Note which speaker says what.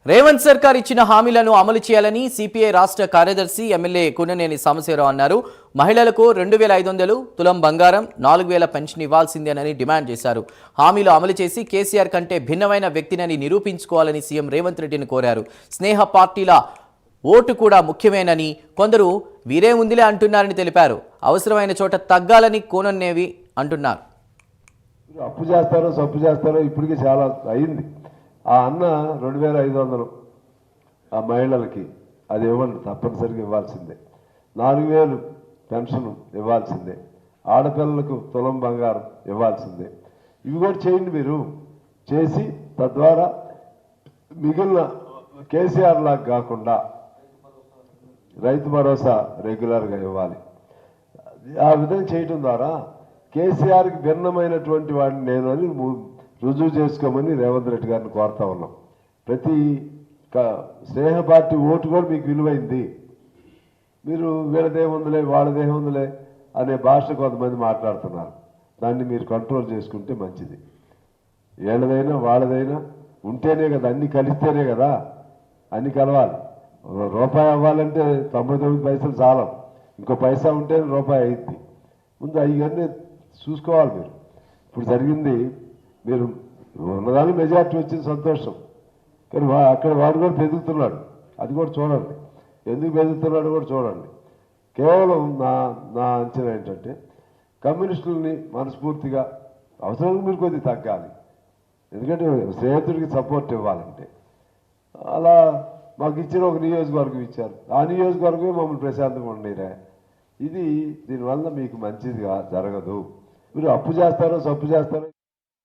Speaker 1: రేవంత్ సర్కార్ ఇచ్చిన హామీలను అమలు చేయాలని సిపిఐ రాష్ట్ర కార్యదర్శి ఎమ్మెల్యే కూననేని సాంబశివరావు అన్నారు. మహిళలకు 2500 తులం బంగారం, 4000 పెన్షన్ ఇవ్వాల్సిందేనని డిమాండ్ చేశారు. హామీలు అమలు చేసి కేసీఆర్ కంటే భిన్నమైన వ్యక్తినని నిరూపించుకోవాలని సీఎం రేవంత్ రెడ్డిని కోరారు. స్నేహ పార్టీల ఓటు కూడా ముఖ్యమేనని, కొందరు వీరే ఉందిలే అంటున్నారని తెలిపారు. అవసరమైన చోట తగ్గాలని కూననేవి అంటున్నారు.
Speaker 2: అప్పు చేస్తారో సప్పు చేస్తారో ఇప్పటికీ చాలా అయింది. ఆ అన్న 2500 ఆ మహిళలకి అది ఇవ్వండి, తప్పనిసరిగా ఇవ్వాల్సిందే. 4000 పెన్షన్ ఇవ్వాల్సిందే. ఆడపిల్లలకు తులం బంగారం ఇవ్వాల్సిందే. ఇవి కూడా చేయండి, మీరు చేసి తద్వారా మిగిలిన కేసీఆర్ లాగా కాకుండా రైతు భరోసా రెగ్యులర్గా ఇవ్వాలి. ఆ విధంగా చేయడం ద్వారా కేసీఆర్కి భిన్నమైనటువంటి వాడిని నేను అని రుజువు చేసుకోమని రేవంత్ రెడ్డి గారిని కోరుతా ఉన్నాం. ప్రతి స్నేహ పార్టీ ఓటు కూడా మీకు విలువైంది. మీరు వీళ్ళదేముందిలే వాళ్ళదేముందిలే అనే భాష కొంతమంది మాట్లాడుతున్నారు. దాన్ని మీరు కంట్రోల్ చేసుకుంటే మంచిది. వీళ్ళదైనా వాళ్ళదైనా ఉంటేనే కదా, అన్ని కలిస్తేనే కదా, అన్ని కలవాలి. రూపాయి అవ్వాలంటే 99 పైసలు చాలం, ఇంకో పైసా ఉంటేనే రూపాయి అయింది. ముందు అవన్నీ చూసుకోవాలి మీరు. ఇప్పుడు జరిగింది, మీరు ఉన్నదానికి మెజార్టీ వచ్చింది, సంతోషం. కానీ అక్కడ వాడు కూడా పెరుగుతున్నాడు, అది కూడా చూడండి. ఎందుకు పెరుగుతున్నాడు కూడా చూడండి. కేవలం నా అంచనా ఏంటంటే కమ్యూనిస్టులని మనస్ఫూర్తిగా అవసరానికి మీరు కొద్దిగా తగ్గాలి. ఎందుకంటే స్నేహితుడికి సపోర్ట్ ఇవ్వాలంటే అలా మాకు ఇచ్చిన ఒక నియోజకవర్గం ఇచ్చారు, ఆ నియోజకవర్గమే మమ్మల్ని ప్రశాంతంగా ఉండేరా. దీనివల్ల మీకు మంచిదిగా జరగదు. మీరు అప్పు చేస్తారో సప్పు చేస్తారో